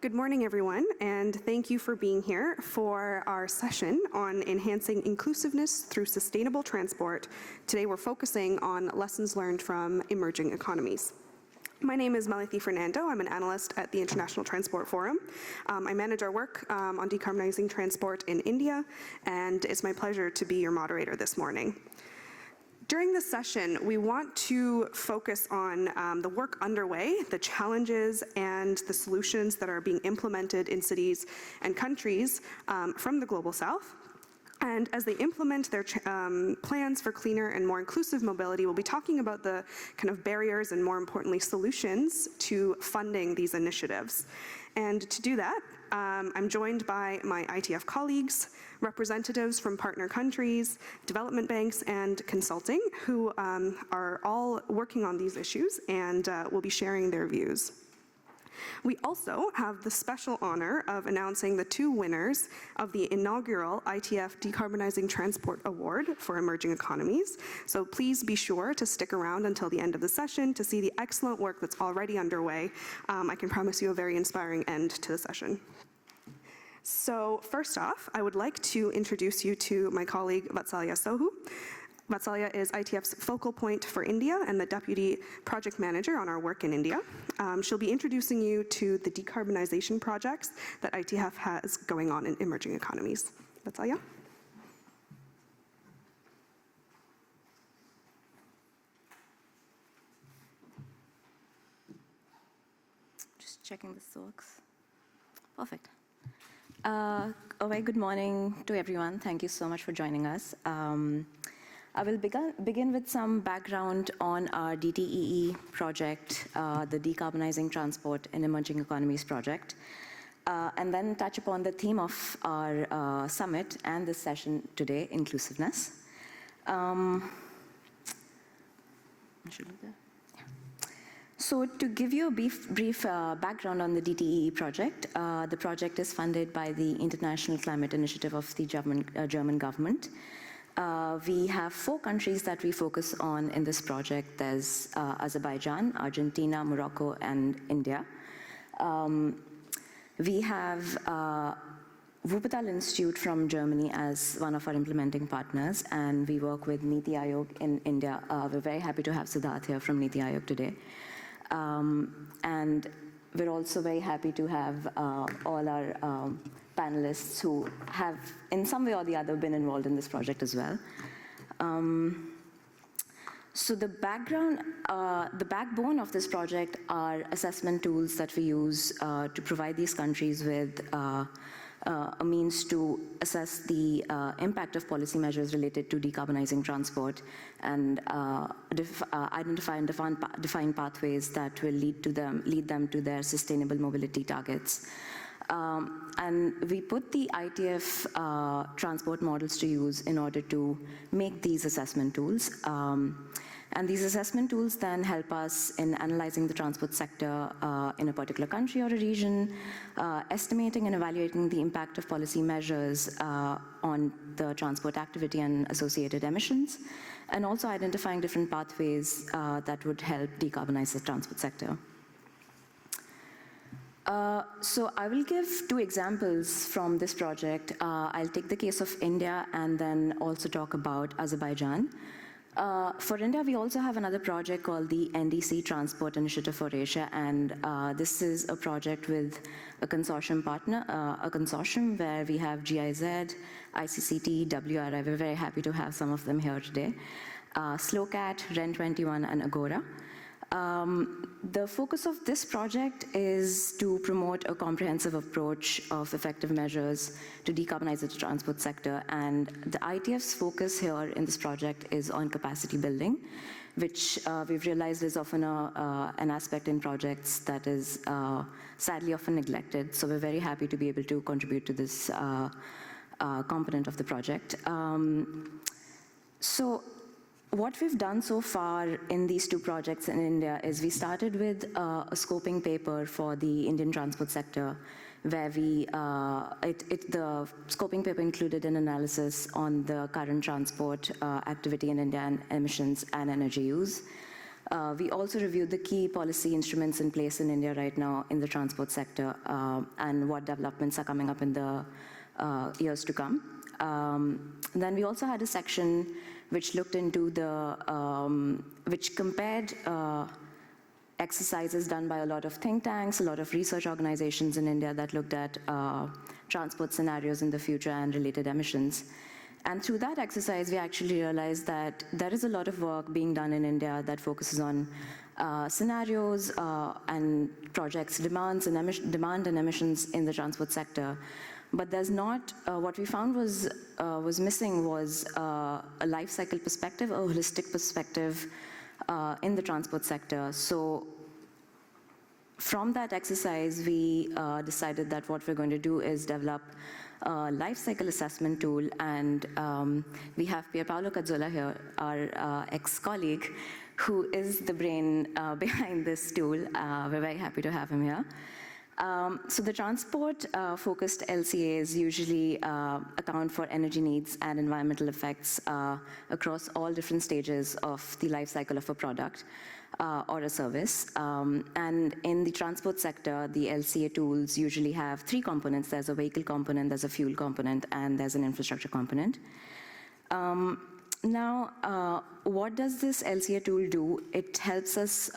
Good morning, everyone, and thank you for being here for our session on enhancing inclusiveness through sustainable transport. Today we're focusing on lessons learned from emerging economies. My name is Malathi Fernando. I'm an analyst at the International Transport Forum. I manage our work on decarbonizing transport in India, and it's my pleasure to be your moderator this morning. During this session, we want to focus on the work underway, the challenges and the solutions that are being implemented in cities and countries from the Global South. And as they implement their plans for cleaner and more inclusive mobility, we'll be talking about the kind of barriers and, more importantly, solutions to funding these initiatives. And to do that, I'm joined by my ITF colleagues, representatives from partner countries, development banks, and consulting, who are all working on these issues and will be sharing their views. We also have the special honor of announcing the two winners of the inaugural ITF Decarbonising Transport Award for Emerging Economies. So please be sure to stick around until the end of the session to see the excellent work that's already underway. I can promise you a very inspiring end to the session. So first off, I would like to introduce you to my colleague Vatsalya Sohu. Vatsalya is ITF's focal point for India and the Deputy Project Manager on our work in India. She'll be introducing you to the decarbonization projects that ITF has going on in emerging economies. Vatsalya? Just checking this works. Perfect. Good morning to everyone. Thank you so much for joining us. I will begin with some background on our DTEE project, the Decarbonizing Transport in Emerging Economies project, and then touch upon the theme of our summit and this session today, inclusiveness. So to give you a brief background on the DTEE project, the project is funded by the International Climate Initiative of the German government. We have 4 countries that we focus on in this project. There's Azerbaijan, Argentina, Morocco, and India. We have Wuppertal Institute from Germany as one of our implementing partners, and we work with NDC in India. We're very happy to have Siddharth here from NDC today. And we're also very happy to have all our panelists who have, in some way or the other, been involved in this project as well. So the backbone of this project are assessment tools that we use to provide these countries with a means to assess the impact of policy measures related to decarbonizing transport and identify and define pathways that will lead them to their sustainable mobility targets. And we put the ITF transport models to use in order to make these assessment tools. And these assessment tools then help us in analyzing the transport sector in a particular country or a region, estimating and evaluating the impact of policy measures on the transport activity and associated emissions, and also identifying different pathways that would help decarbonize the transport sector. So I will give 2 examples from this project. I'll take the case of India and then also talk about Azerbaijan. For India, we also have another project called the NDC Transport Initiative for Asia, and this is a project with a consortium partner, a consortium where we have GIZ, ICCT, WRI. We're very happy to have some of them here today. SlowCat, REN21, and Agora. The focus of this project is to promote a comprehensive approach of effective measures to decarbonize the transport sector, and the ITF's focus here in this project is on capacity building, which we've realized is often an aspect in projects that is sadly often neglected. So we're very happy to be able to contribute to this component of the project. So what we've done so far in these 2 projects in India is we started with a scoping paper for the Indian transport sector, where the scoping paper included an analysis on the current transport activity in India and emissions and energy use. We also reviewed the key policy instruments in place in India right now in the transport sector and what developments are coming up in the years to come. Then we also had a section which looked into which compared exercises done by a lot of think tanks, a lot of research organizations in India that looked at transport scenarios in the future and related emissions. And through that exercise, we actually realized that there is a lot of work being done in India that focuses on scenarios and projects, demand and emissions in the transport sector. But there's not, what we found was missing was a life cycle perspective, a holistic perspective in the transport sector. So from that exercise, we decided that what we're going to do is develop a life cycle assessment tool, and we have Pierpaolo Cazzola here, our ex-colleague, who is the brain behind this tool. We're very happy to have him here. So the transport-focused LCAs usually account for energy needs and environmental effects across all different stages of the life cycle of a product or a service. And in the transport sector, the LCA tools usually have three components. There's a vehicle component, there's a fuel component, and there's an infrastructure component. Now, what does this LCA tool do? It helps us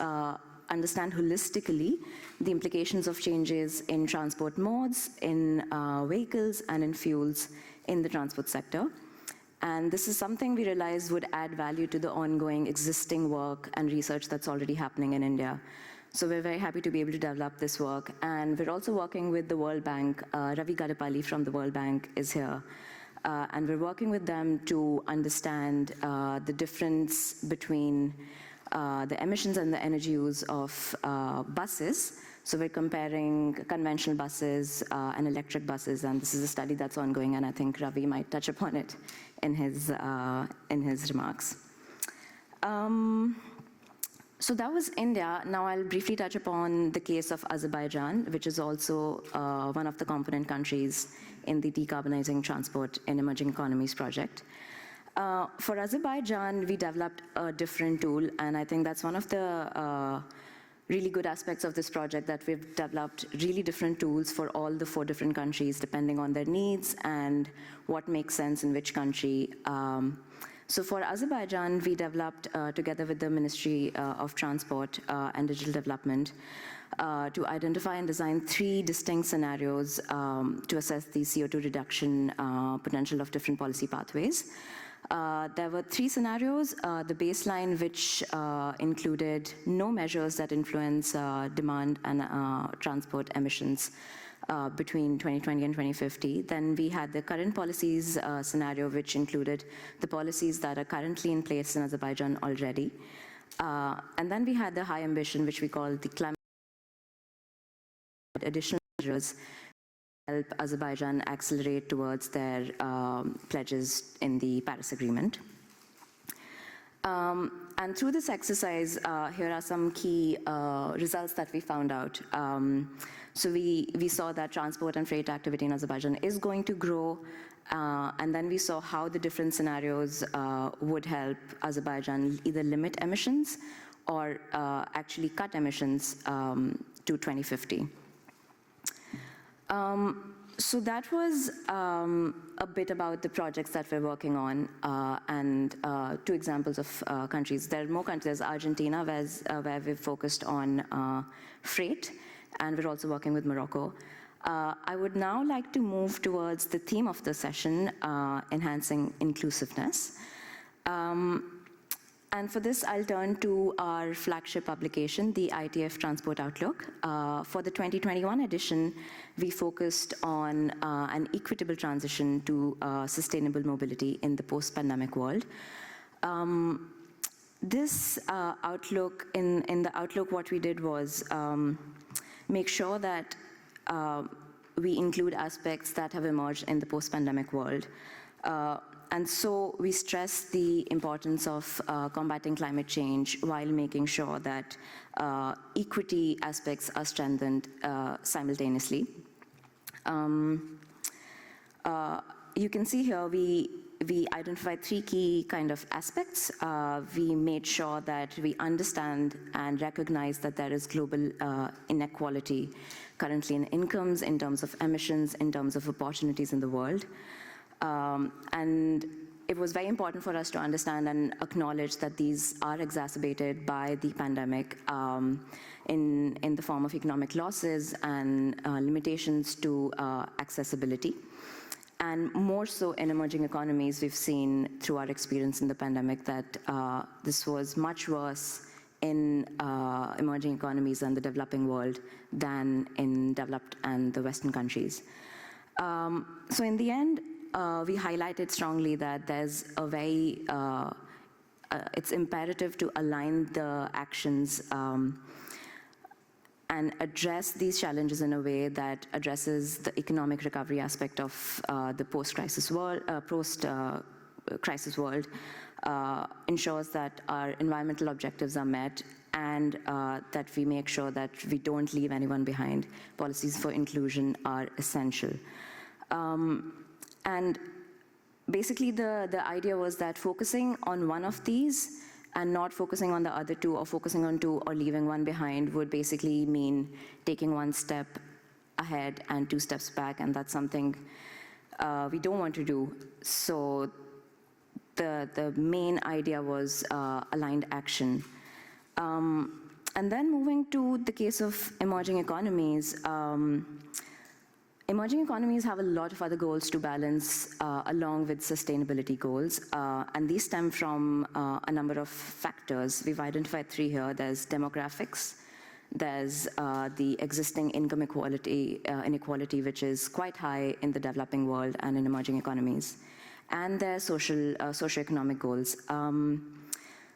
understand holistically the implications of changes in transport modes, in vehicles, and in fuels in the transport sector. And this is something we realized would add value to the ongoing existing work and research that's already happening in India. So we're very happy to be able to develop this work. And we're also working with the World Bank. Ravi Gadapalli from the World Bank is here. And we're working with them to understand the difference between the emissions and the energy use of buses. So we're comparing conventional buses and electric buses, and this is a study that's ongoing, and I think Ravi might touch upon it in his remarks. So that was India. Now I'll briefly touch upon the case of Azerbaijan, which is also one of the component countries in the Decarbonizing Transport in Emerging Economies project. For Azerbaijan, we developed a different tool, and I think that's one of the really good aspects of this project, that we've developed really different tools for all the 4 different countries, depending on their needs and what makes sense in which country. So for Azerbaijan, we developed, together with the Ministry of Transport and Digital Development, to identify and design 3 distinct scenarios to assess the CO2 reduction potential of different policy pathways. There were 3 scenarios. The baseline, which included no measures that influence demand and transport emissions between 2020 and 2050. Then we had the current policies scenario, which included the policies that are currently in place in Azerbaijan already. And then we had the high ambition, which we call the climate additional measures, help Azerbaijan accelerate towards their pledges in the Paris Agreement. And through this exercise, here are some key results that we found out. So we saw that transport and freight activity in Azerbaijan is going to grow, and then we saw how the different scenarios would help Azerbaijan either limit emissions or actually cut emissions to 2050. So that was a bit about the projects that we're working on, and 2 examples of countries. There are more countries. There's Argentina, where we've focused on freight, and we're also working with Morocco. I would now like to move towards the theme of the session, enhancing inclusiveness. And for this, I'll turn to our flagship publication, the ITF Transport Outlook. For the 2021 edition, we focused on an equitable transition to sustainable mobility in the post-pandemic world. This outlook, in the outlook, what we did was make sure that we include aspects that have emerged in the post-pandemic world. And so we stress the importance of combating climate change while making sure that equity aspects are strengthened simultaneously. You can see here we we identified 3 key kind of aspects. We made sure that we understand and recognize that there is global inequality currently in incomes, in terms of emissions, in terms of opportunities in the world. And it was very important for us to understand and acknowledge that these are exacerbated by the pandemic in the form of economic losses and limitations to accessibility. And more so in emerging economies, we've seen through our experience in the pandemic that this was much worse in emerging economies and the developing world than in developed and the Western countries. So in the end, we highlighted strongly that there's a very, it's imperative to align the actions and address these challenges in a way that addresses the economic recovery aspect of the post-crisis world, ensures that our environmental objectives are met, and that we make sure that we don't leave anyone behind. Policies for inclusion are essential. And basically the idea was that focusing on one of these and not focusing on the other 2, or focusing on 2 or leaving one behind, would basically mean taking 1 step ahead and 2 steps back, and that's something we don't want to do. So the main idea was aligned action. And then moving to the case of emerging economies, emerging economies have a lot of other goals to balance along with sustainability goals, and these stem from a number of factors. We've identified 3 here. There's demographics, there's the existing income inequality, which is quite high in the developing world and in emerging economies, and there's socioeconomic goals.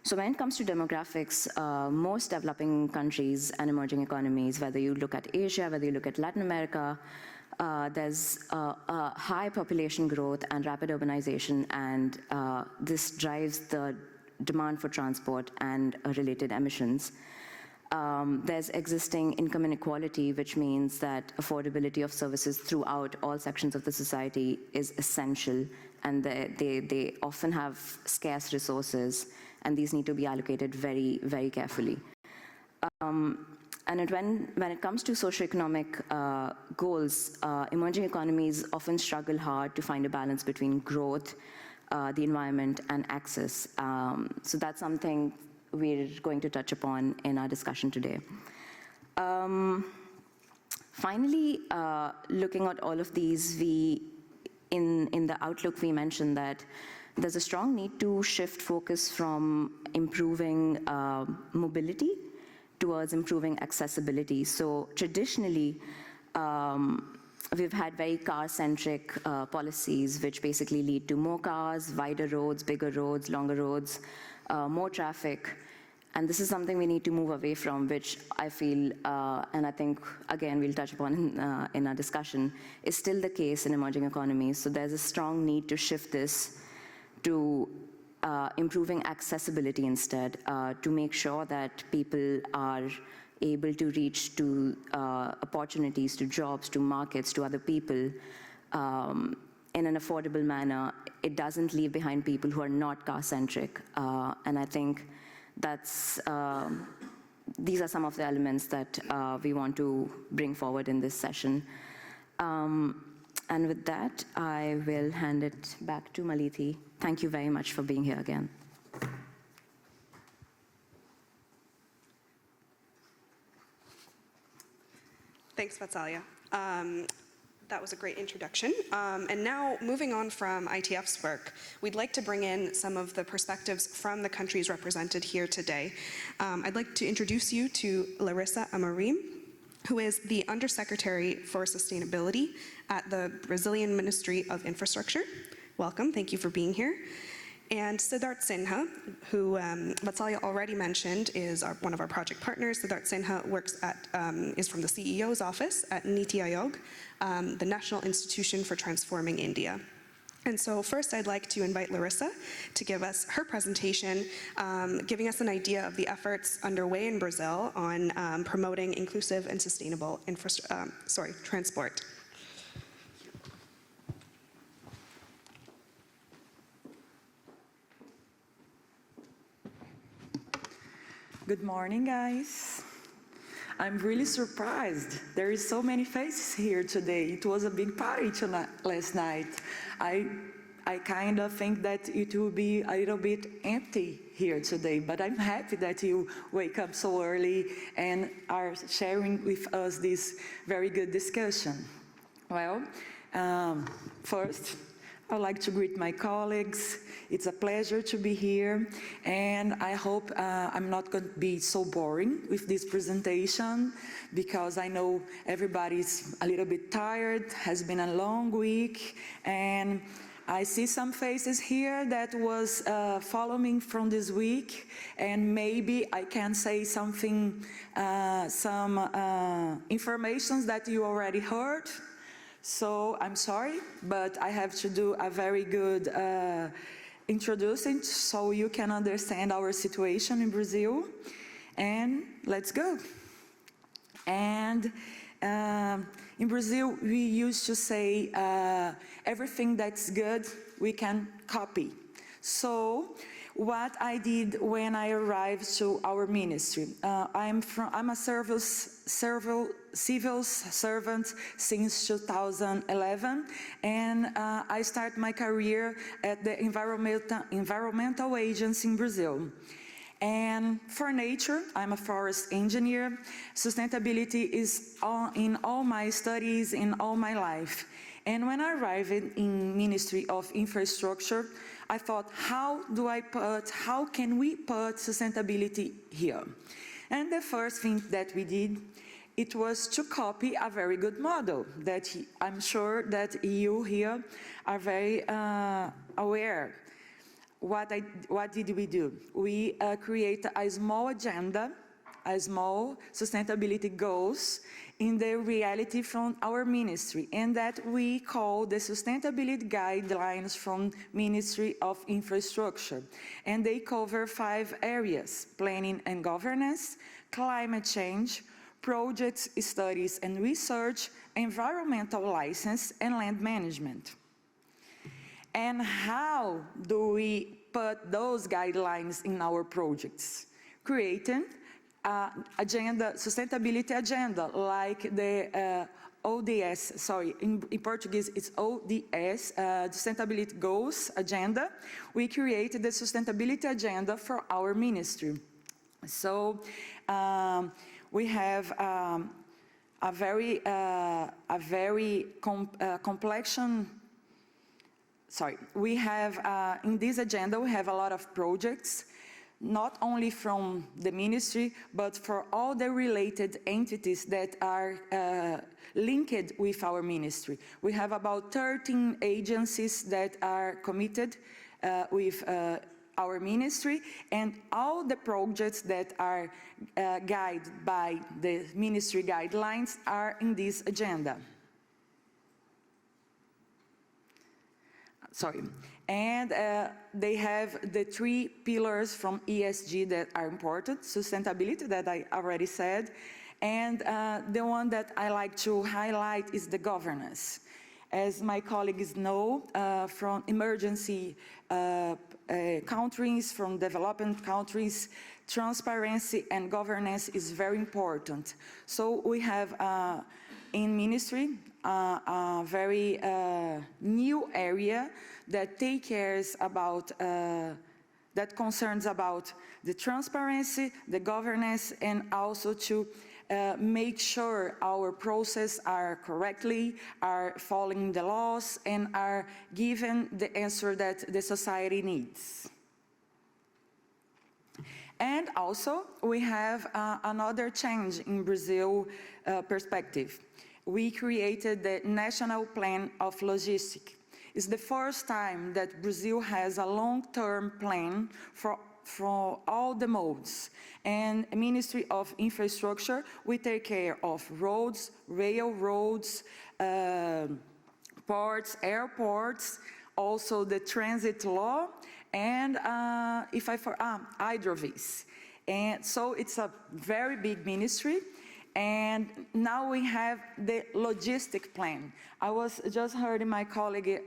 So when it comes to demographics, most developing countries and emerging economies, whether you look at Asia, whether you look at Latin America, there's a high population growth and rapid urbanization, and this drives the demand for transport and related emissions. There's existing income inequality, which means that affordability of services throughout all sections of the society is essential, and they often have scarce resources, and these need to be allocated very, very carefully. And when it comes to socioeconomic goals, emerging economies often struggle hard to find a balance between growth, the environment, and access. So that's something we're going to touch upon in our discussion today. Finally, looking at all of these, in the outlook, we mentioned that there's a strong need to shift focus from improving mobility towards improving accessibility. So traditionally, we've had very car-centric policies, which basically lead to more cars, wider roads, bigger roads, longer roads, more traffic. And this is something we need to move away from, which I feel, and I think, again, we'll touch upon in our discussion, is still the case in emerging economies. So there's a strong need to shift this to improving accessibility instead, to make sure that people are able to reach to opportunities, to jobs, to markets, to other people in an affordable manner. It doesn't leave behind people who are not car-centric. And I think that's, these are some of the elements that we want to bring forward in this session. And with that, I will hand it back to Malithi. Thank you very much for being here again. Thanks, Vatsalya. That was a great introduction. And now, moving on from ITF's work, we'd like to bring in some of the perspectives from the countries represented here today. I'd like to introduce you to Larissa Amorim, who is the Undersecretary for Sustainability at the Brazilian Ministry of Infrastructure. Welcome, thank you for being here. And Siddharth Sinha, who Vatsalya already mentioned, is one of our project partners. Siddharth Sinha works at, is from the CEO's office at NDC Aayog, the National Institution for Transforming India. And so first I'd like to invite Larissa to give us her presentation, giving us an idea of the efforts underway in Brazil on promoting inclusive and sustainable transport. Good morning, guys. I'm really surprised. There is so many faces here today. It was a big party last night. I kind of think that it will be a little bit empty here today, but I'm happy that you wake up so early and are sharing with us this very good discussion. Well, first, I'd like to greet my colleagues. It's a pleasure to be here, and I hope I'm not going to be so boring with this presentation, because I know everybody's a little bit tired, has been a long week, and I see some faces here that was following from this week, and maybe I can say something, some information that you already heard. So I'm sorry, but I have to do a very good introduction so you can understand our situation in Brazil. And let's go. And in Brazil, we used to say everything that's good, we can copy. So what I did when I arrived to our ministry, I'm a civil servant since 2011, and I started my career at the environmental agency in Brazil. And for nature, I'm a forest engineer. Sustainability is in all my studies, in all my life. And when I arrived in Ministry of Infrastructure, I thought, how can we put sustainability here? And the first thing that we did, it was to copy a very good model that I'm sure that you here are very aware. What did we do? We created a small agenda, a small sustainability goals in the reality from our ministry, and that we call the sustainability guidelines from Ministry of Infrastructure. And they cover 5 areas: planning and governance, climate change, projects, studies and research, environmental license, and land management. And how do we put those guidelines in our projects? Creating sustainability agenda, like the ODS, sorry, in Portuguese it's ODS, Sustainability Goals Agenda. We created the sustainability agenda for our ministry. So we have a very complexion. Sorry, we have, in this agenda, we have a lot of projects, not only from the ministry, but for all the related entities that are linked with our ministry. We have about 13 agencies that are committed with our ministry, and all the projects that are guided by the ministry guidelines are in this agenda. Sorry, and they have the 3 pillars from ESG that are important: sustainability, that I already said, and the one that I like to highlight is the governance. As my colleagues know, from emergency countries, from developing countries, transparency and governance is very important. So we have in ministry a very new area that takes care about, that concerns about the transparency, the governance, and also to make sure our processes are correctly, are following the laws, and are given the answer that the society needs. And also, we have another change in Brazil perspective. We created the National Plan of Logistics. It's the first time that Brazil has a long-term plan for all the modes. And Ministry of Infrastructure, we take care of roads, railroads, ports, airports, also the transit law, and hydrovies. And so it's a very big ministry. And now we have the logistic plan. I was just heard my colleague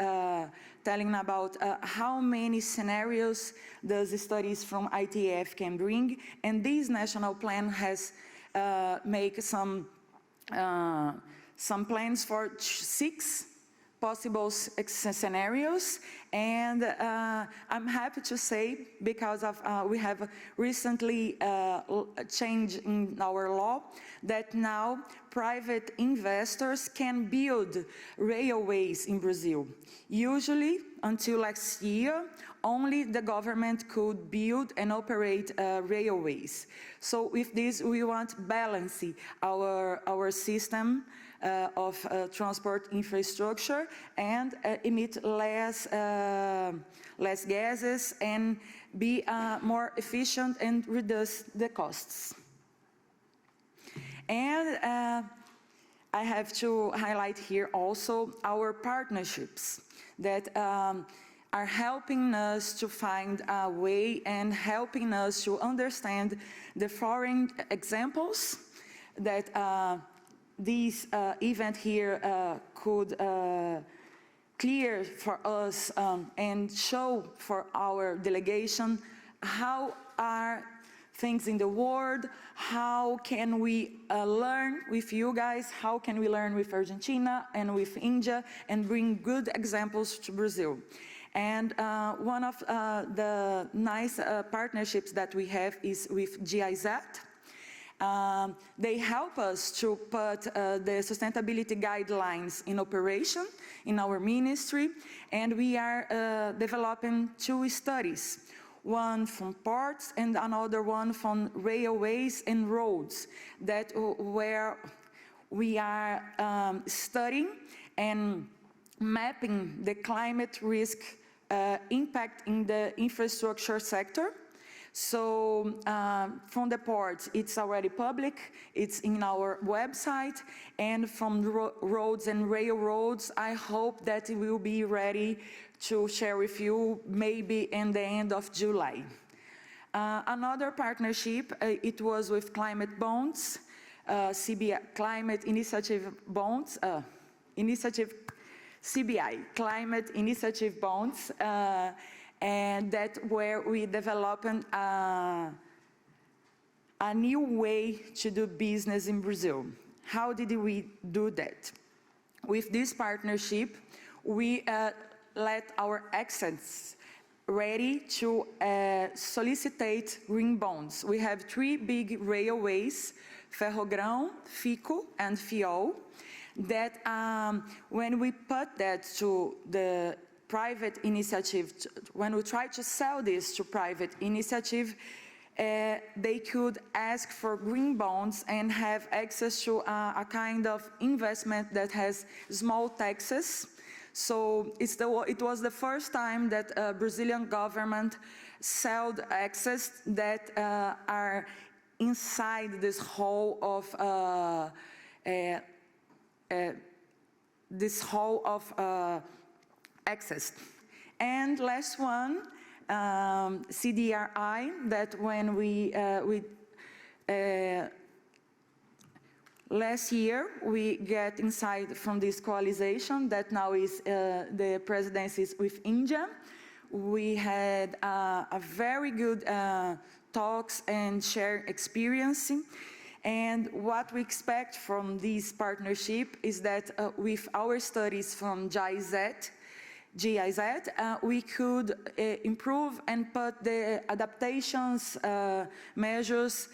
telling about how many scenarios the studies from ITF can bring, and this national plan has make some plans for 6 possible scenarios, and I'm happy to say, because of we have recently changed in our law, that now private investors can build railways in Brazil. Usually, until last year, only the government could build and operate railways. So with this, we want balancing our system of transport infrastructure and emit less gases and be more efficient and reduce the costs. And I have to highlight here also our partnerships that are helping us to find a way and helping us to understand the foreign examples that this event here could clear for us and show for our delegation how are things in the world, how can we learn with you guys, how can we learn with Argentina and with India and bring good examples to Brazil. And one of the nice partnerships that we have is with GIZ. They help us to put the sustainability guidelines in operation in our ministry, and we are developing 2 studies, one from ports and another one from railways and roads, that where we are studying and mapping the climate risk impact in the infrastructure sector. So from the ports, it's already public, it's in our website, and from roads and railroads, I hope that it will be ready to share with you maybe in the end of July. Another partnership, it was with climate bonds, CBI, Climate Initiative Bonds, CBI, Climate Initiative Bonds, and that where we developed a new way to do business in Brazil. How did we do that? With this partnership, we let our accents ready to solicit green bonds. We have 3 big railways, Ferrogrão, FICO, and FIOL, that when we put that to the private initiative, when we try to sell this to private initiative, they could ask for green bonds and have access to a kind of investment that has small taxes. So it was the first time that Brazilian government sold access that are inside this whole of access. And last one, CDRI, that when last year we get inside from this coalition that now is the presidency is with India. We had a very good talks and share experience. And what we expect from this partnership is that with our studies from GIZ, we could improve and put the adaptations measures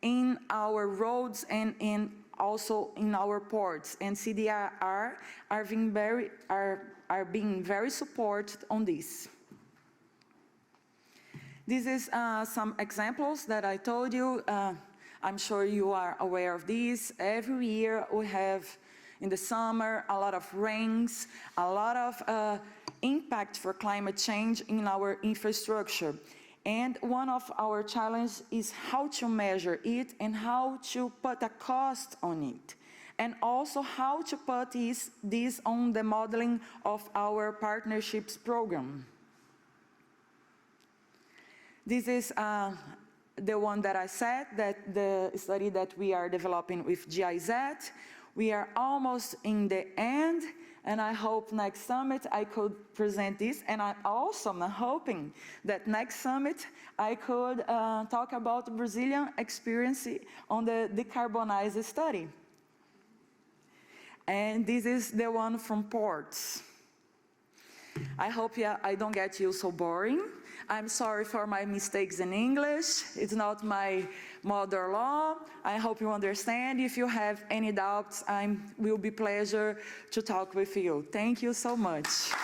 in our roads and also in our ports. And CDR are being very supported on this. This is some examples that I told you. I'm sure you are aware of these. Every year we have, in the summer, a lot of rains, a lot of impact for climate change in our infrastructure. And one of our challenges is how to measure it and how to put a cost on it. And also how to put this on the modeling of our partnerships program. This is the one that I said, that the study that we are developing with GIZ. We are almost in the end, and I hope next summit I could present this, and I also am hoping that next summit I could talk about the Brazilian experience on the Decarbonising study. And this is the one from ports. I hope I don't get you so boring. I'm sorry for my mistakes in English. It's not my mother law. I hope you understand. If you have any doubts, it will be a pleasure to talk with you. Thank you so much.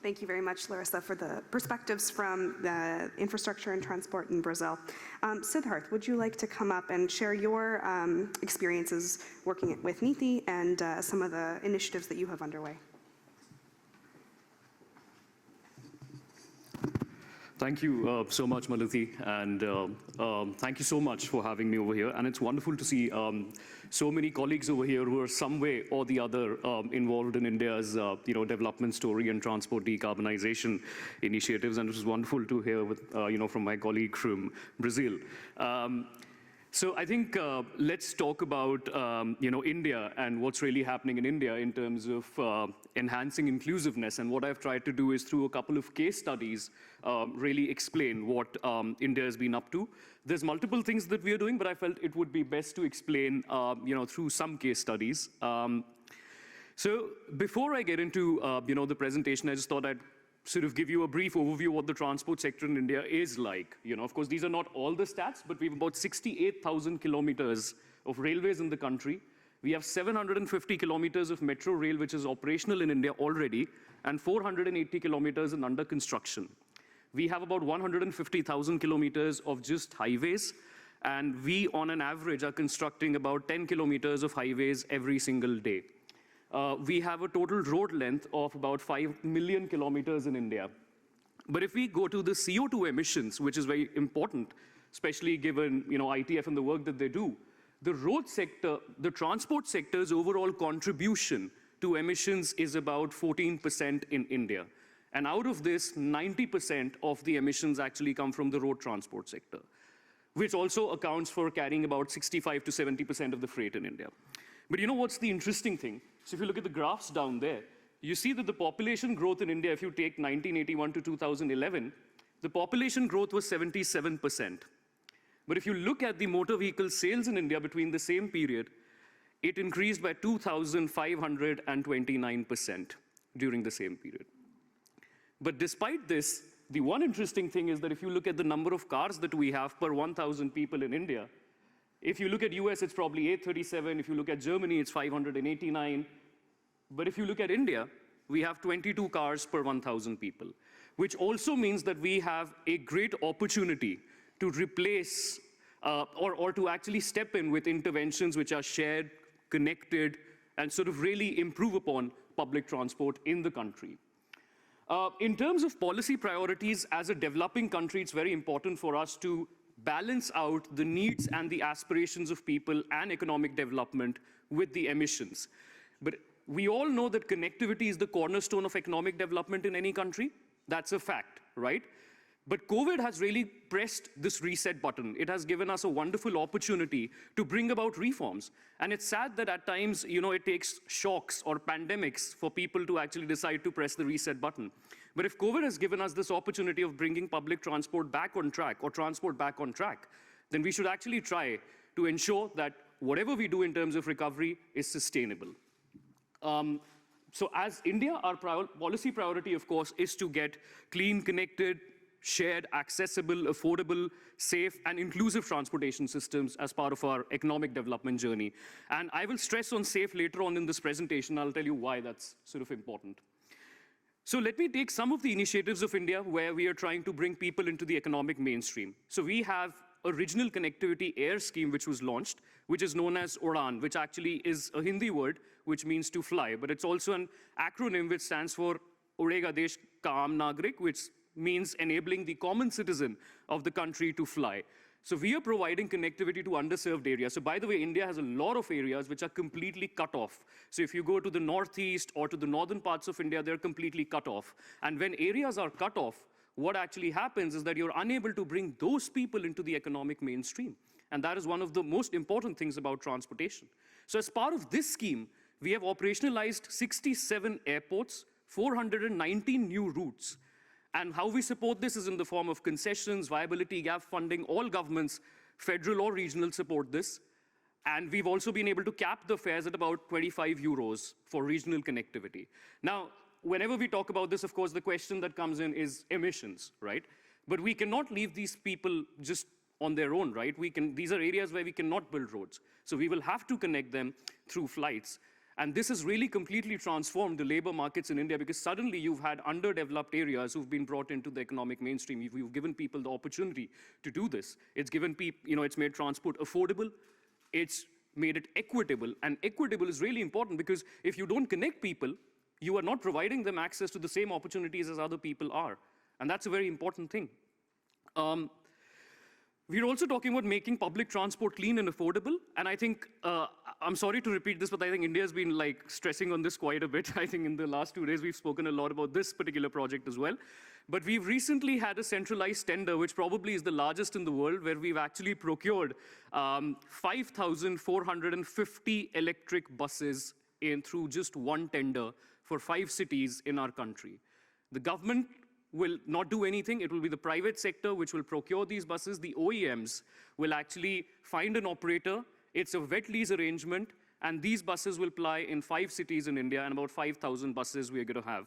Thank you very much, Larissa, for the perspectives from the infrastructure and transport in Brazil. Siddharth, would you like to come up and share your experiences working with NDC and some of the initiatives that you have underway? Thank you so much, Malati, and thank you so much for having me over here. And it's wonderful to see so many colleagues over here who are some way or the other involved in India's development story and transport decarbonization initiatives. And it was wonderful to hear with, from my colleague from Brazil. So I think let's talk about India and what's really happening in India in terms of enhancing inclusiveness. And what I've tried to do is, through a couple of case studies, really explain what India has been up to. There's multiple things that we are doing, but I felt it would be best to explain through some case studies. So before I get into the presentation, I just thought I'd sort of give you a brief overview of what the transport sector in India is like. Of course, these are not all the stats, but we have about 68,000 kilometers of railways in the country. We have 750 kilometers of metro rail, which is operational in India already, and 480 kilometers in under construction. We have about 150,000 kilometers of just highways, and we, on an average, are constructing about 10 kilometers of highways every single day. We have a total road length of about 5 million kilometers in India. But if we go to the CO2 emissions, which is very important, especially given ITF and the work that they do, the road sector, the transport sector's overall contribution to emissions is about 14% in India. And out of this, 90% of the emissions actually come from the road transport sector, which also accounts for carrying about 65 to 70% of the freight in India. But what's the interesting thing? So if you look at the graphs down there, you see that the population growth in India, if you take 1981 to 2011, the population growth was 77%. But if you look at the motor vehicle sales in India between the same period, it increased by 2,529% during the same period. But despite this, the one interesting thing is that if you look at the number of cars that we have per 1,000 people in India, if you look at US, it's probably 837. If you look at Germany, it's 589. But if you look at India, we have 22 cars per 1,000 people, which also means that we have a great opportunity to replace or to actually step in with interventions which are shared, connected, and sort of really improve upon public transport in the country. In terms of policy priorities, as a developing country, it's very important for us to balance out the needs and the aspirations of people and economic development with the emissions. But we all know that connectivity is the cornerstone of economic development in any country. That's a fact, right? But COVID has really pressed this reset button. It has given us a wonderful opportunity to bring about reforms. And it's sad that at times, it takes shocks or pandemics for people to actually decide to press the reset button. But if COVID has given us this opportunity of bringing public transport back on track or transport back on track, then we should actually try to ensure that whatever we do in terms of recovery is sustainable. So as India, our policy priority, of course, is to get clean, connected, shared, accessible, affordable, safe, and inclusive transportation systems as part of our economic development journey. And I will stress on safe later on in this presentation. I'll tell you why that's sort of important. So let me take some of the initiatives of India where we are trying to bring people into the economic mainstream. So we have a regional connectivity air scheme which was launched, which is known as UDAN, which actually is a Hindi word which means to fly, but it's also an acronym which stands for Udega Desh Ka Aam Nagrik, which means enabling the common citizen of the country to fly. So we are providing connectivity to underserved areas. So by the way, India has a lot of areas which are completely cut off. So if you go to the northeast or to the northern parts of India, they're completely cut off. And when areas are cut off, what actually happens is that you're unable to bring those people into the economic mainstream. And that is one of the most important things about transportation. So as part of this scheme, we have operationalized 67 airports, 419 new routes. And how we support this is in the form of concessions, viability gap funding. All governments, federal or regional, support this. And we've also been able to cap the fares at about 25 euros for regional connectivity. Now, whenever we talk about this, of course, the question that comes in is emissions, right? But we cannot leave these people just on their own, right? These are areas where we cannot build roads. So we will have to connect them through flights. And this has really completely transformed the labor markets in India, because suddenly you've had underdeveloped areas who've been brought into the economic mainstream. You've given people the opportunity to do this. It's given people, it's made transport affordable. It's made it equitable. And equitable is really important, because if you don't connect people, you are not providing them access to the same opportunities as other people are. And that's a very important thing. We're also talking about making public transport clean and affordable. And I think, I'm sorry to repeat this, but I think India's been stressing on this quite a bit. I think in the last 2 days, we've spoken a lot about this particular project as well. But we've recently had a centralized tender, which probably is the largest in the world, where we've actually procured 5,450 electric buses through just one tender for 5 cities in our country. The government will not do anything. It will be the private sector which will procure these buses. The OEMs will actually find an operator. It's a wet lease arrangement, and these buses will ply in 5 cities in India, and about 5,000 buses we're going to have.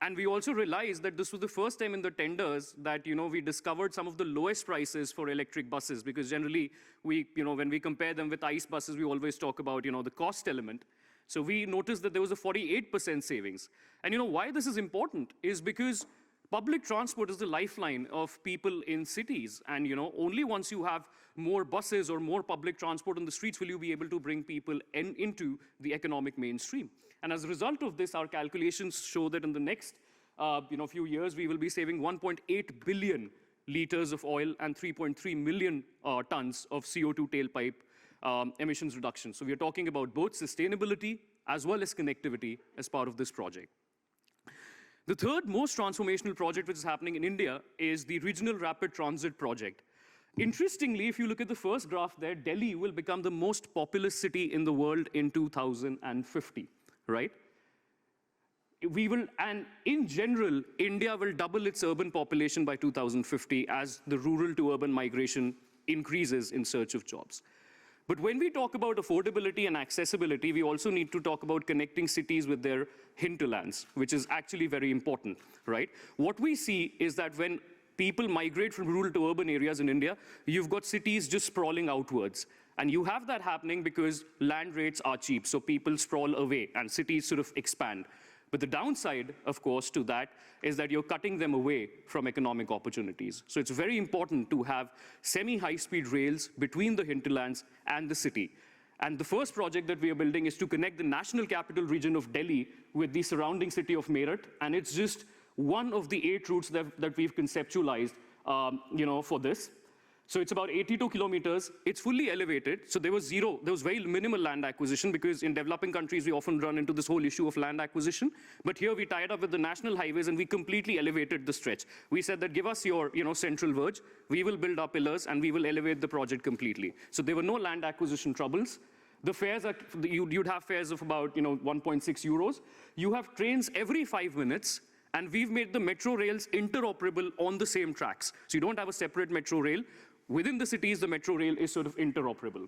And we also realized that this was the first time in the tenders that we discovered some of the lowest prices for electric buses, because generally when we compare them with ICE buses, we always talk about the cost element. So we noticed that there was a 48% savings. And why this is important is because public transport is the lifeline of people in cities. And only once you have more buses or more public transport on the streets will you be able to bring people into the economic mainstream. And as a result of this, our calculations show that in the next few years, we will be saving 1.8 billion liters of oil and 3.3 million tons of CO2 tailpipe emissions reduction. So we are talking about both sustainability as well as connectivity as part of this project. The third most transformational project which is happening in India is the Regional Rapid Transit Project. Interestingly, if you look at the first graph there, Delhi will become the most populous city in the world in 2050, right? And in general, India will double its urban population by 2050 as the rural to urban migration increases in search of jobs. But when we talk about affordability and accessibility, we also need to talk about connecting cities with their hinterlands, which is actually very important, right? What we see is that when people migrate from rural to urban areas in India, you've got cities just sprawling outwards. And you have that happening because land rates are cheap, so people sprawl away and cities sort of expand. But the downside, of course, to that is that you're cutting them away from economic opportunities. So it's very important to have semi-high-speed rails between the hinterlands and the city. And the first project that we are building is to connect the national capital region of Delhi with the surrounding city of Meerut. And it's just one of the 8 routes that we've conceptualized for this. So it's about 82 kilometers. It's fully elevated. So there was very minimal land acquisition, because in developing countries, we often run into this whole issue of land acquisition. But here we tied up with the national highways and we completely elevated the stretch. We said that give us your central verge. We will build our pillars and we will elevate the project completely. So there were no land acquisition troubles. The fares you'd have fares of about 1.6 euros. You have trains every 5 minutes. And we've made the metro rails interoperable on the same tracks. So you don't have a separate metro rail. Within the cities, the metro rail is sort of interoperable.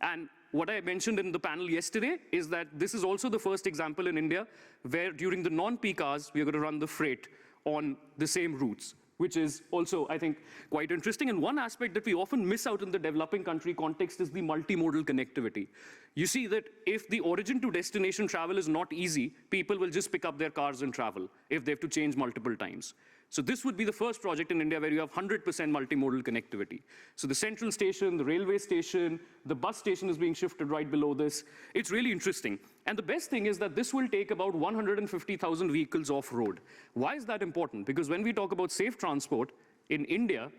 And what I mentioned in the panel yesterday is that this is also the first example in India where during the non-peak hours, we are going to run the freight on the same routes, which is also, I think, quite interesting. And one aspect that we often miss out in the developing country context is the multimodal connectivity. You see that if the origin to destination travel is not easy, people will just pick up their cars and travel if they have to change multiple times. So this would be the first project in India where you have 100% multimodal connectivity. So the central station, the railway station, the bus station is being shifted right below this. It's really interesting. And the best thing is that this will take about 150,000 vehicles off-road. Why is that important? Because when we talk about safe transport in India,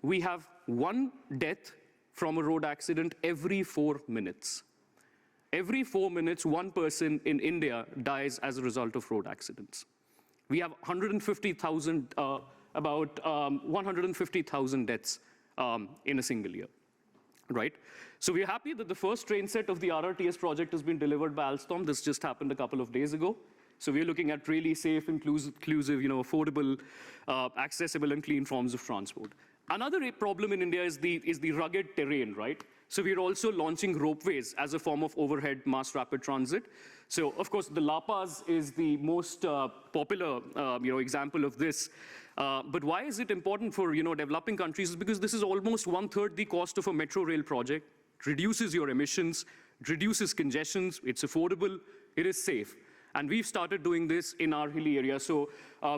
we have one death from a road accident every 4 minutes. Every 4 minutes, one person in India dies as a result of road accidents. We have 150,000, about 150,000 deaths in a single year, right? So we're happy that the first train set of the RRTS project has been delivered by Alstom. This just happened a couple of days ago. So we're looking at really safe, inclusive, affordable, accessible, and clean forms of transport. Another problem in India is the rugged terrain, right? So we're also launching ropeways as a form of overhead mass rapid transit. So of course, the LAPAS is the most popular example of this. But why is it important for developing countries? Is because this is almost 1/3 the cost of a metro rail project. It reduces your emissions, it reduces congestions, it's affordable, it is safe. And we've started doing this in our hilly area. So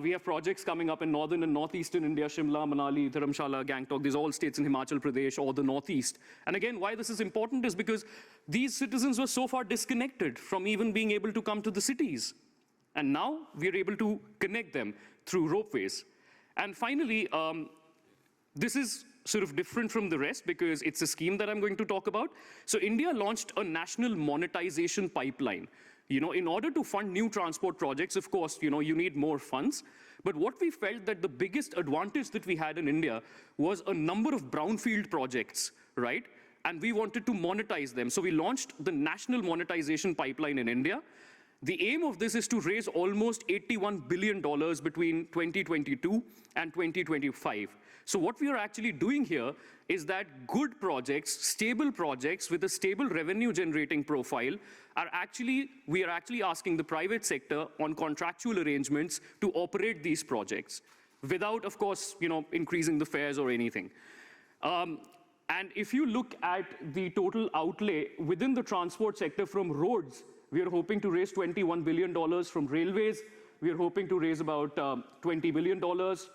we have projects coming up in northern and northeastern India, Shimla, Manali, Dharamshala, Gangtok. These are all states in Himachal Pradesh or the northeast. And again, why this is important is because these citizens were so far disconnected from even being able to come to the cities. And now we're able to connect them through ropeways. And finally, this is sort of different from the rest because it's a scheme that I'm going to talk about. So India launched a national monetization pipeline. In order to fund new transport projects, of course, you need more funds. But what we felt that the biggest advantage that we had in India was a number of brownfield projects, right? And we wanted to monetize them. So we launched the National Monetization Pipeline in India. The aim of this is to raise almost $81 billion between 2022 and 2025. So what we are actually doing here is that good projects, stable projects with a stable revenue generating profile we are actually asking the private sector on contractual arrangements to operate these projects without, of course, increasing the fares or anything. And if you look at the total outlay within the transport sector from roads, we are hoping to raise $21 billion from railways. We are hoping to raise about $20 billion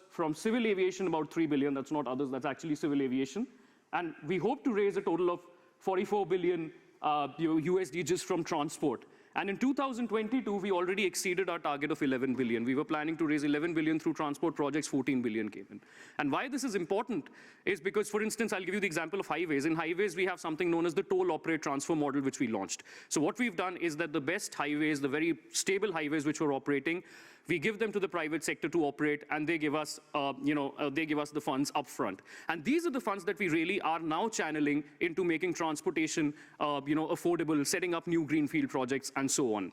from civil aviation, about $3 billion. That's not others, that's actually civil aviation. And we hope to raise a total of $44 billion USD just from transport. And in 2022, we already exceeded our target of 11 billion. We were planning to raise 11 billion through transport projects, 14 billion came in. And why this is important is because, for instance, I'll give you the example of highways. In highways, we have something known as the toll operate transfer model, which we launched. So what we've done is that the best highways, the very stable highways which we're operating, we give them to the private sector to operate, and they give us, the funds upfront. And these are the funds that we really are now channeling into making transportation, affordable, setting up new greenfield projects, and so on.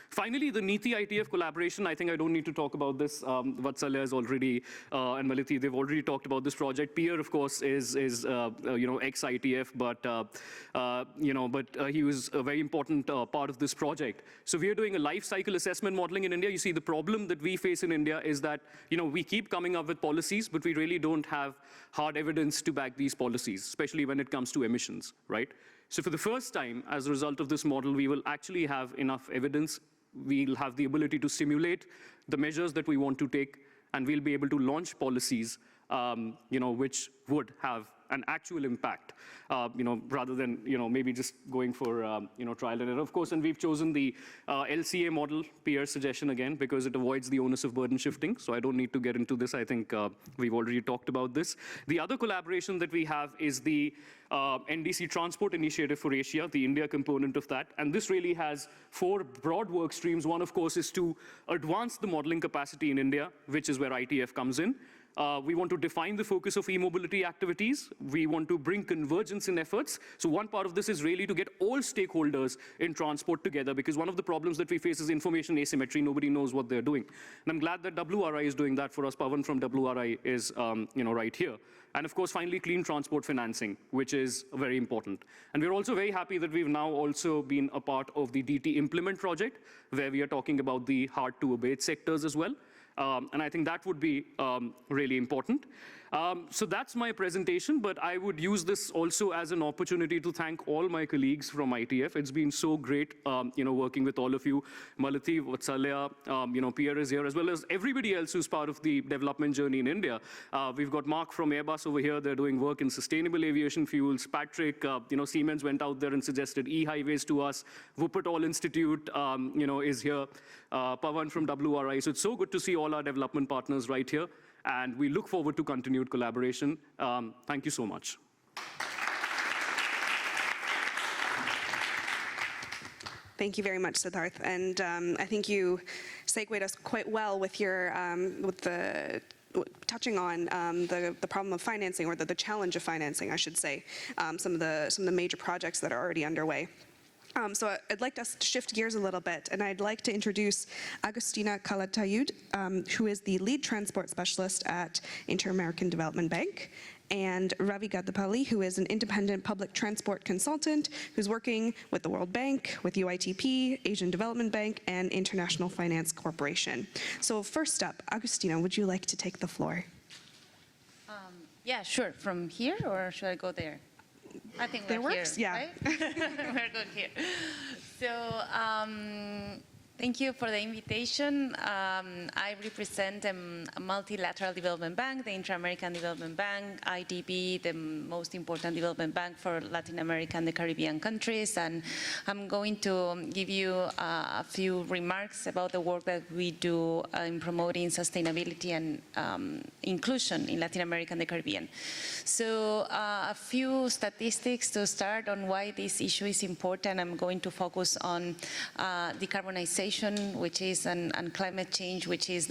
Finally, the NDC-ITF collaboration, I think I don't need to talk about this. Vatsalya has already, and Malithi, they've already talked about this project. Pierre, of course, is ex-ITF, but he was a very important part of this project. So we are doing a life cycle assessment modeling in India. You see, the problem that we face in India is that, we keep coming up with policies, but we really don't have hard evidence to back these policies, especially when it comes to emissions, right? So for the first time, as a result of this model, we will actually have enough evidence. We'll have the ability to simulate the measures that we want to take, and we'll be able to launch policies, which would have an actual impact, rather than, maybe just going for, trial and error. Of course, and we've chosen the LCA model, Pierre's suggestion again, because it avoids the onus of burden shifting. So I don't need to get into this. I think we've already talked about this. The other collaboration that we have is the NDC Transport Initiative for Asia, the India component of that. And this really has 4 broad work streams. One, of course, is to advance the modeling capacity in India, which is where ITF comes in. We want to define the focus of e-mobility activities. We want to bring convergence in efforts. So one part of this is really to get all stakeholders in transport together, because one of the problems that we face is information asymmetry. Nobody knows what they're doing. And I'm glad that WRI is doing that for us. Pavan from WRI is right here. And of course, finally, clean transport financing, which is very important. And we're also very happy that we've now also been a part of the DTEE Implement project, where we are talking about the hard-to-abate sectors as well. And I think that would be really important. So that's my presentation, but I would use this also as an opportunity to thank all my colleagues from ITF. It's been so great, working with all of you. Malithi, Vatsalya, Pierre is here, as well as everybody else who's part of the development journey in India. We've got Mark from Airbus over here. They're doing work in sustainable aviation fuels. Patrick, Siemens went out there and suggested e-highways to us. Wuppertal Institute, is here. Pavan from WRI. So it's so good to see all our development partners right here. And we look forward to continued collaboration. Thank you so much. Thank you very much, Siddharth. And I think you segued us quite well with your touching on the problem of financing, or the challenge of financing, I should say, some of the major projects that are already underway. So I'd like us to shift gears a little bit, and I'd like to introduce Agustina Calatayud, who is the lead transport specialist at Inter-American Development Bank, and Ravi Gadapalli, who is an independent public transport consultant who's working with the World Bank, with UITP, Asian Development Bank, and International Finance Corporation. So first up, Agustina, would you like to take the floor? Yeah, sure. From here, or should I go there? I think There we're works, here, yeah. right? We're good here. So thank you for the invitation. I represent a multilateral development bank, the Inter-American Development Bank, IDB, the most important development bank for Latin America and the Caribbean countries. And I'm going to give you a few remarks about the work that we do in promoting sustainability and inclusion in Latin America and the Caribbean. So a few statistics to start on why this issue is important. I'm going to focus on decarbonization, which is, and climate change, which is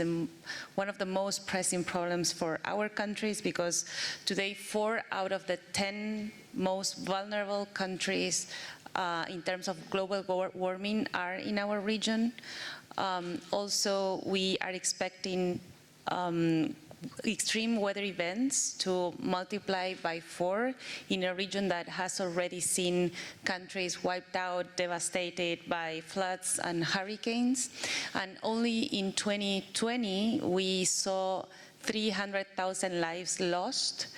one of the most pressing problems for our countries, because today 4 out of the 10 most vulnerable countries in terms of global warming are in our region. Also, we are expecting extreme weather events to multiply by 4 in a region that has already seen countries wiped out, devastated by floods and hurricanes. And only in 2020, we saw 300,000 lives lost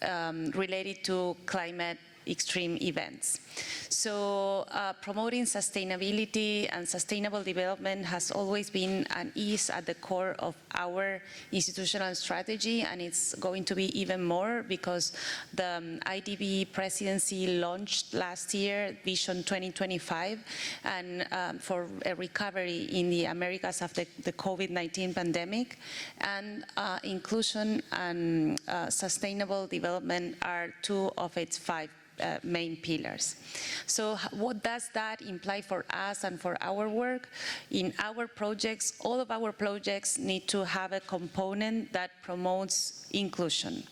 related to climate extreme events. So promoting sustainability and sustainable development has always been and is at the core of our institutional strategy, and it's going to be even more because the IDB presidency launched last year Vision 2025 and for a recovery in the Americas after the COVID-19 pandemic, and inclusion and sustainable development are 2 of its 5 main pillars. So what does that imply for us and for our work? In our projects, all of our projects need to have a component that promotes inclusion.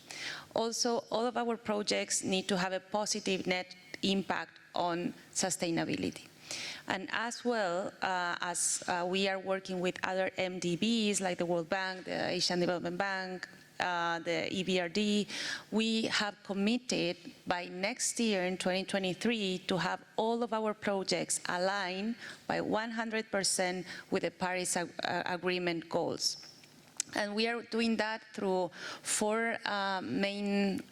Also, all of our projects need to have a positive net impact on sustainability. And as well as we are working with other MDBs like the World Bank, the Asian Development Bank, the EBRD, we have committed by next year in 2023 to have all of our projects aligned by 100% with the Paris Agreement goals. And we are doing that through 4 main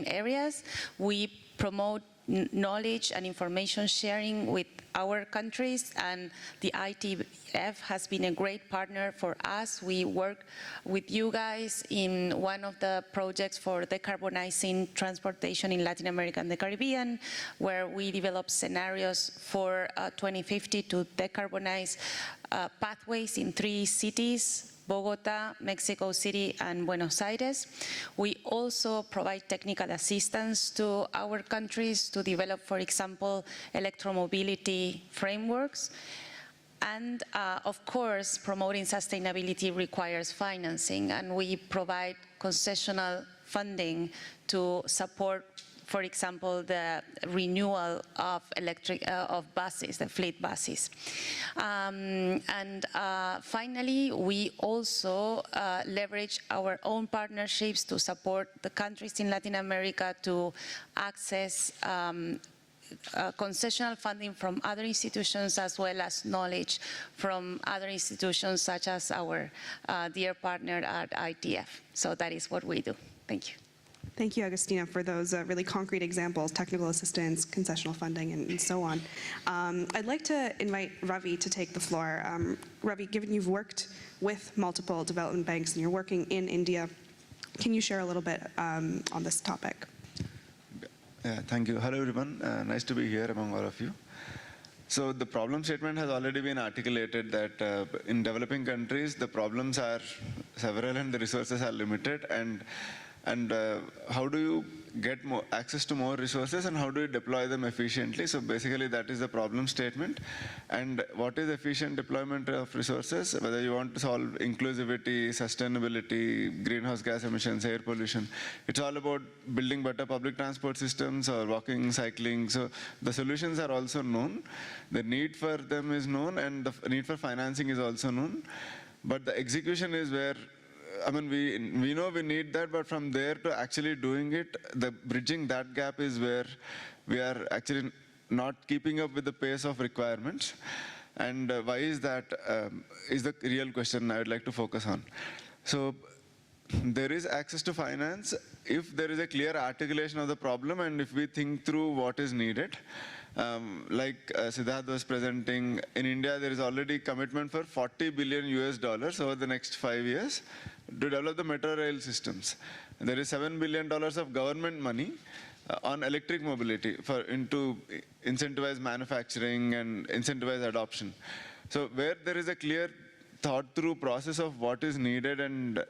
areas. We promote knowledge and information sharing with our countries, and the ITF has been a great partner for us. We work with you guys in one of the projects for decarbonizing transportation in Latin America and the Caribbean, where we develop scenarios for 2050 to decarbonize pathways in 3 cities: Bogota, Mexico City, and Buenos Aires. We also provide technical assistance to our countries to develop, for example, electromobility frameworks. And of course, promoting sustainability requires financing, and we provide concessional funding to support, for example, the renewal of buses, the fleet buses. Finally, we also leverage our own partnerships to support the countries in Latin America to access concessional funding from other institutions, as well as knowledge from other institutions, such as our dear partner at ITF. So that is what we do. Thank you. Thank you, Agustina, for those really concrete examples, technical assistance, concessional funding, and so on. I'd like to invite Ravi to take the floor. Ravi, given you've worked with multiple development banks and you're working in India, can you share a little bit on this topic? Thank you. Hello, everyone. Nice to be here among all of you. So the problem statement has already been articulated that in developing countries, the problems are several and the resources are limited, and how do you get more access to more resources and how do you deploy them efficiently? So basically that is the problem statement. And what is efficient deployment of resources? Whether you want to solve inclusivity, sustainability, greenhouse gas emissions, air pollution, it's all about building better public transport systems or walking, cycling. So the solutions are also known. The need for them is known and the need for financing is also known. But the execution is where, I mean, we know we need that, but from there to actually doing it, the bridging that gap is where we are actually not keeping up with the pace of requirements. And why is that is the real question I would like to focus on. So there is access to finance if there is a clear articulation of the problem and if we think through what is needed. Like Siddharth was presenting, in India there is already commitment for $40 billion over the next 5 years to develop the metro rail systems. And there is $7 billion of government money on electric mobility to incentivize manufacturing and incentivize adoption. So where there is a clear thought through process of what is needed and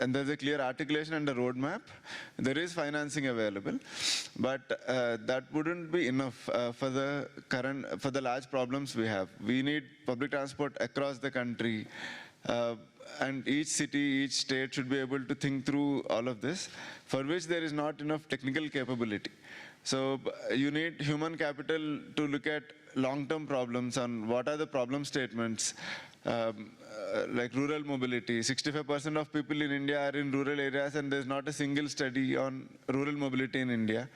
there's a clear articulation and a roadmap, there is financing available, but that wouldn't be enough for the large problems we have. We need public transport across the country, and each city, each state should be able to think through all of this, for which there is not enough technical capability. So you need human capital to look at long-term problems on what are the problem statements, like rural mobility. 65% of people in India are in rural areas and there's not a single study on rural mobility in India.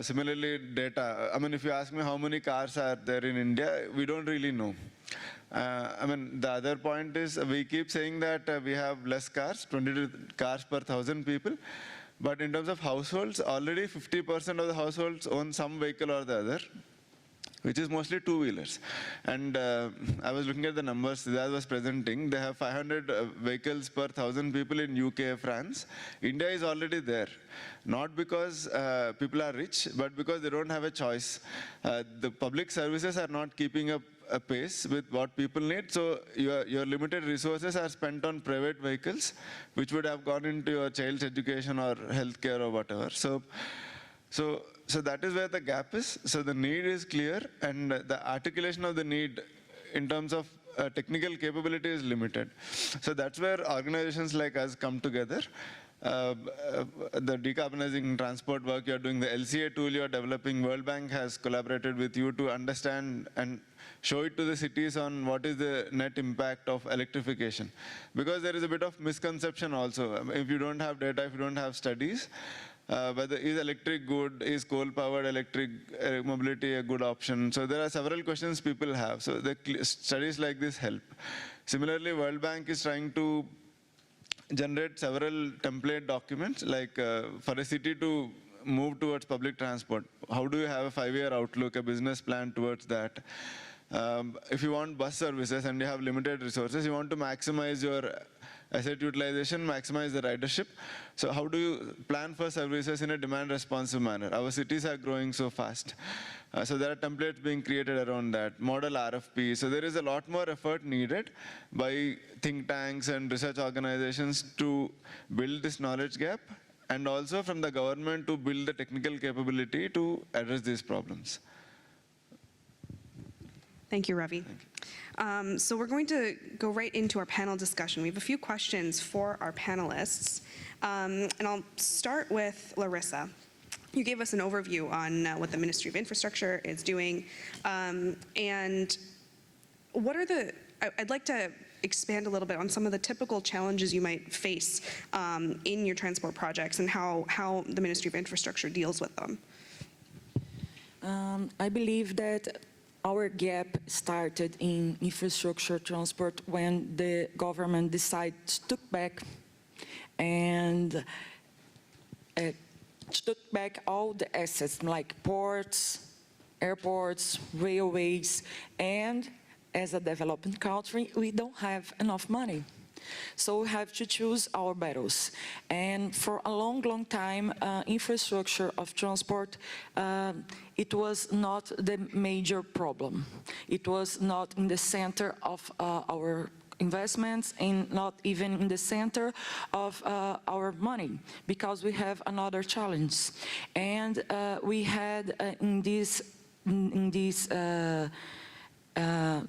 Similarly, data. I mean, if you ask me how many cars are there in India, we don't really know. I mean, the other point is we keep saying that we have less cars, 22 cars per 1,000 people. But in terms of households, already 50% of the households own some vehicle or the other, which is mostly two-wheelers. And I was looking at the numbers Siddharth was presenting. They have 500 vehicles per 1,000 people in UK, France. India is already there. Not because people are rich, but because they don't have a choice. The public services are not keeping up a pace with what people need. So your limited resources are spent on private vehicles, which would have gone into your child's education or healthcare or whatever. So that is where the gap is. So the need is clear, and the articulation of the need in terms of technical capability is limited. So that's where organizations like us come together. The decarbonizing transport work you're doing, the LCA tool you're developing, World Bank has collaborated with you to understand and show it to the cities on what is the net impact of electrification. Because there is a bit of misconception also. If you don't have data, if you don't have studies, whether is electric good, is coal-powered electric mobility a good option? So there are several questions people have. So the studies like this help. Similarly, World Bank is trying to generate several template documents, like for a city to move towards public transport. How do you have a 5-year outlook, a business plan towards that? If you want bus services and you have limited resources, you want to maximize your asset utilization, maximize the ridership. So how do you plan for services in a demand-responsive manner? Our cities are growing so fast. So there are templates being created around that, model RFP. So there is a lot more effort needed by think tanks and research organizations to build this knowledge gap, and also from the government to build the technical capability to address these problems. Thank you, Ravi. So we're going to go right into our panel discussion. We have a few questions for our panelists. And I'll start with Larissa. You gave us an overview on what the Ministry of Infrastructure is doing. And what are I'd like to expand a little bit on some of the typical challenges you might face in your transport projects and how the Ministry of Infrastructure deals with them. I believe that our gap started in infrastructure transport when the government decided to took back and took back all the assets like ports, airports, railways, and as a developing country, we don't have enough money. So we have to choose our battles. And for a long, long time, infrastructure of transport, it was not the major problem. It was not in the center of our investments and not even in the center of our money, because we have another challenge. And we had in this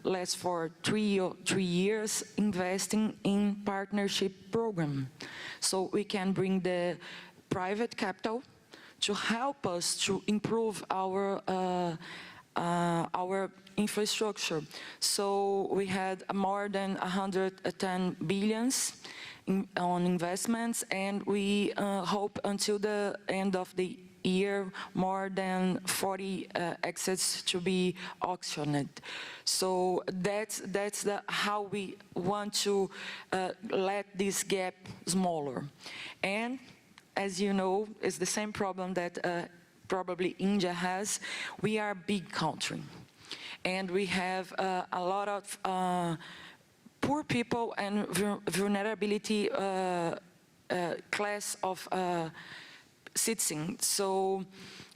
last for three years investing in partnership program. So we can bring the private capital to help us to improve our infrastructure. So we had more than 110 billions on investments, and we hope until the end of the year more than 40 assets to be auctioned. So that's how we want to let this gap smaller. And as you know, it's the same problem that probably India has. We are a big country, and we have a lot of poor people and vulnerability class of citizens. So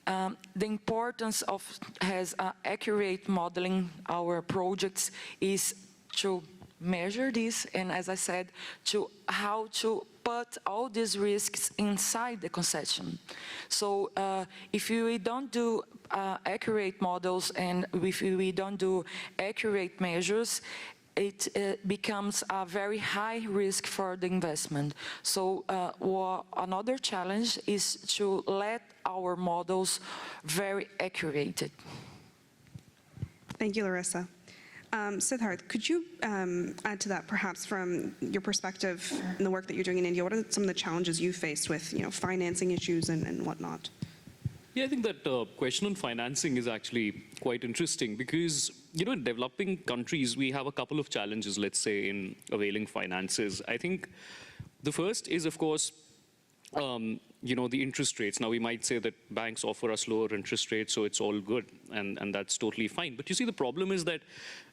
the importance of accurate modeling our projects is to measure this, and as I said, to how to put all these risks inside the concession. So if we don't do accurate models and if we don't do accurate measures, it becomes a very high risk for the investment. So another challenge is to let our models very accurate. Thank you, Larissa. Siddharth, could you add to that, perhaps from your perspective in the work that you're doing in India? What are some of the challenges you faced with, financing issues and whatnot? Yeah, I think that question on financing is actually quite interesting because, in developing countries, we have a couple of challenges, let's say, in availing finances. I think the first is, of course, the interest rates. Now, we might say that banks offer us lower interest rates, so it's all good, and that's totally fine. But you see, the problem is that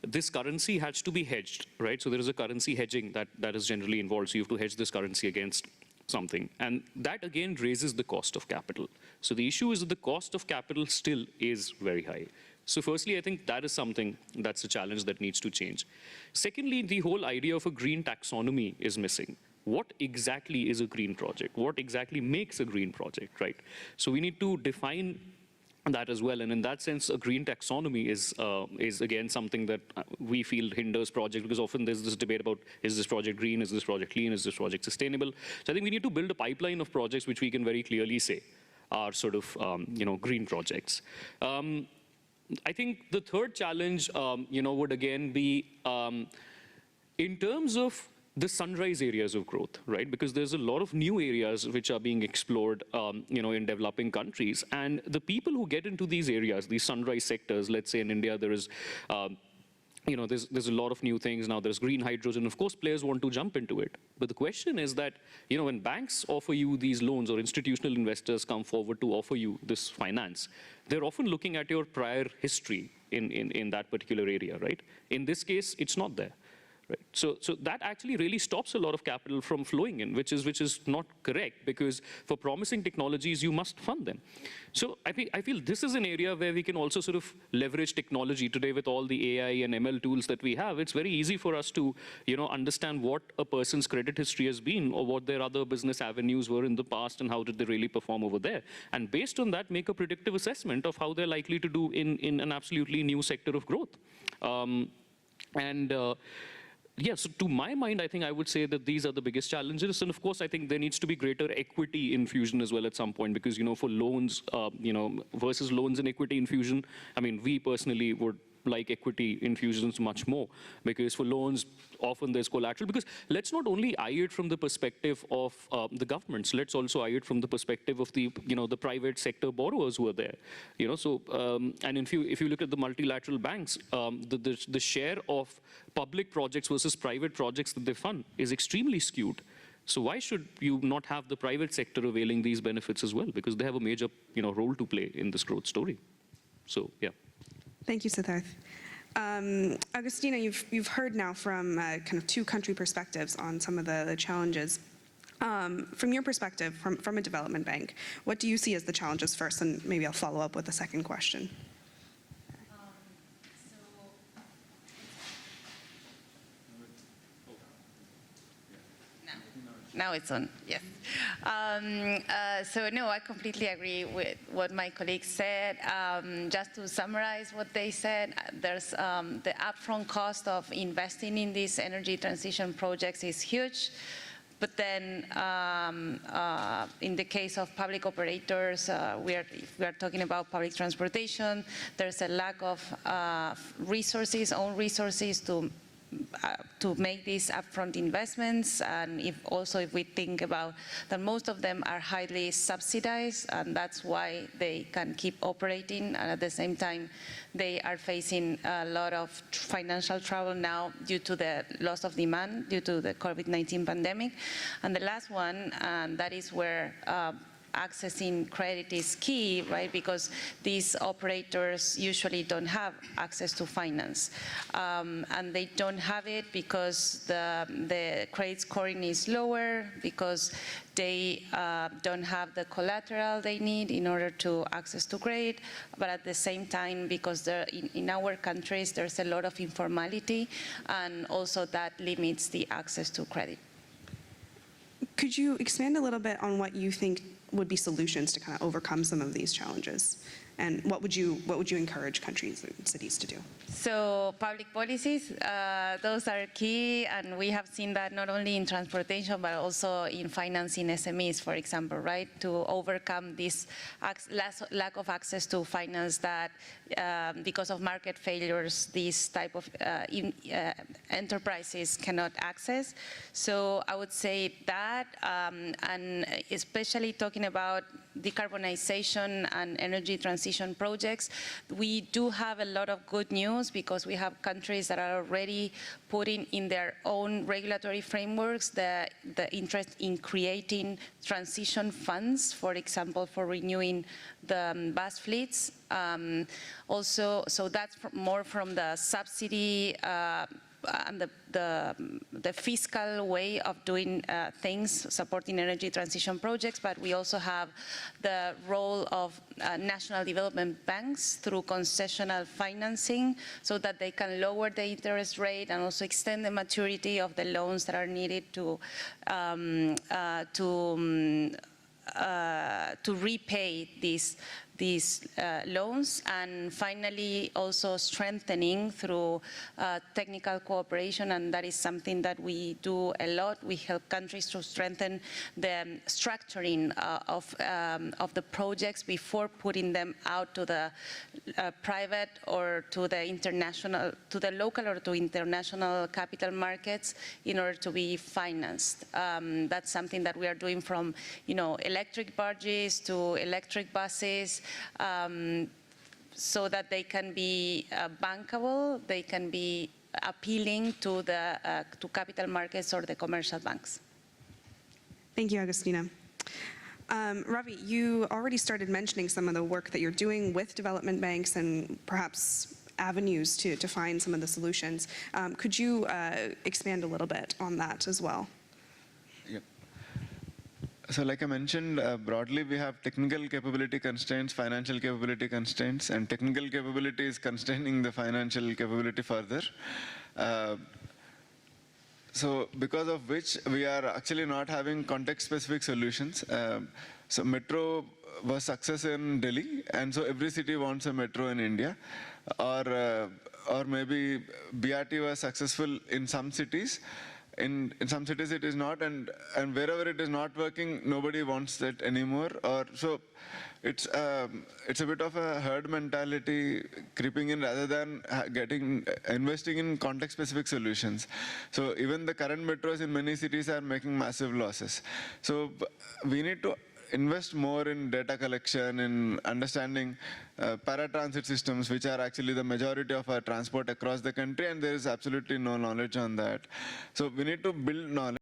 this currency has to be hedged, right? So there is a currency hedging that is generally involved. So you have to hedge this currency against something. And that, again, raises the cost of capital. So the issue is that the cost of capital still is very high. So firstly, I think that is something that's a challenge that needs to change. Secondly, the whole idea of a green taxonomy is missing. What exactly is a green project? What exactly makes a green project, right? So we need to define that as well. And in that sense, a green taxonomy is again something that we feel hinders projects, because often there's this debate about, is this project green, is this project clean, is this project sustainable? So I think we need to build a pipeline of projects which we can very clearly say are sort of green projects. I think the third challenge would again be in terms of the sunrise areas of growth, right? Because there's a lot of new areas which are being explored, in developing countries. And the people who get into these areas, these sunrise sectors, let's say in India, there is, there's a lot of new things. Now there's green hydrogen. Of course, players want to jump into it. But the question is that, when banks offer you these loans or institutional investors come forward to offer you this finance, they're often looking at your prior history in that particular area, right? In this case, it's not there. Right. So that actually really stops a lot of capital from flowing in, which is not correct, because for promising technologies, you must fund them. So I feel this is an area where we can also sort of leverage technology today with all the AI and ML tools that we have. It's very easy for us to, understand what a person's credit history has been or what their other business avenues were in the past and how did they really perform over there. And based on that, make a predictive assessment of how they're likely to do in an absolutely new sector of growth. Yeah, so to my mind, I think I would say that these are the biggest challenges. And of course, I think there needs to be greater equity infusion as well at some point, because, for loans, versus loans and equity infusion, I mean, we personally would like equity infusions much more, because for loans, often there's collateral. Because let's not only eye it from the perspective of the governments, let's also eye it from the perspective of the, the private sector borrowers who are there. And if you look at the multilateral banks, the share of public projects versus private projects that they fund is extremely skewed. So why should you not have the private sector availing these benefits as well? Because they have a major, role to play in this growth story. So, yeah. Thank you, Siddharth. Agustina, you've heard now from kind of two country perspectives on some of the challenges. From your perspective, from a development bank, what do you see as the challenges first? And maybe I'll follow up with a second question. now it's on, yes. So no, I completely agree with what my colleagues said. Just to summarize what they said, there's the upfront cost of investing in these energy transition projects is huge. But then, in the case of public operators, we are talking about public transportation. There's a lack of resources, own resources to make these upfront investments, and if we think about that most of them are highly subsidized, and that's why they can keep operating, and at the same time they are facing a lot of financial trouble now due to the loss of demand due to the COVID-19 pandemic. And the last one, and that is where accessing credit is key, right? Because these operators usually don't have access to finance. And they don't have it because the credit scoring is lower, because they don't have the collateral they need in order to access to credit, but at the same time, because in our countries, there's a lot of informality, and also that limits the access to credit. Could you expand a little bit on what you think would be solutions to kind of overcome some of these challenges? And what would you encourage countries and cities to do? So public policies, those are key, and we have seen that not only in transportation, but also in financing SMEs, for example, right? To overcome this lack of access to finance that, because of market failures, these type of enterprises cannot access. So I would say that, and especially talking about decarbonization and energy transition projects, we do have a lot of good news because we have countries that are already putting in their own regulatory frameworks the interest in creating transition funds, for example, for renewing the bus fleets. Also, so that's more from the subsidy and the fiscal way of doing things, supporting energy transition projects, but we also have the role of national development banks through concessional financing so that they can lower the interest rate and also extend the maturity of the loans that are needed to repay these loans, and finally also strengthening through technical cooperation, and that is something that we do a lot. We help countries to strengthen the structuring of the projects before putting them out to the private or to the international, to the local or to international capital markets in order to be financed. That's something that we are doing from, electric barges to electric buses, so that they can be bankable, they can be appealing to to capital markets or the commercial banks. Thank you, Agustina. Ravi, you already started mentioning some of the work that you're doing with development banks and perhaps avenues to find some of the solutions. Could you expand a little bit on that as well? So like I mentioned, broadly we have technical capability constraints, financial capability constraints, and technical capability is constraining the financial capability further. So because of which we are actually not having context-specific solutions. So metro was success in Delhi, and so every city wants a metro in India. Or maybe BRT was successful in some cities. In some cities it is not, and wherever it is not working, nobody wants that anymore. Or so it's a bit of a herd mentality creeping in rather than investing in context-specific solutions. So even the current metros in many cities are making massive losses. So we need to invest more in data collection, in understanding paratransit systems, which are actually the majority of our transport across the country, and there is absolutely no knowledge on that. So we need to build knowledge.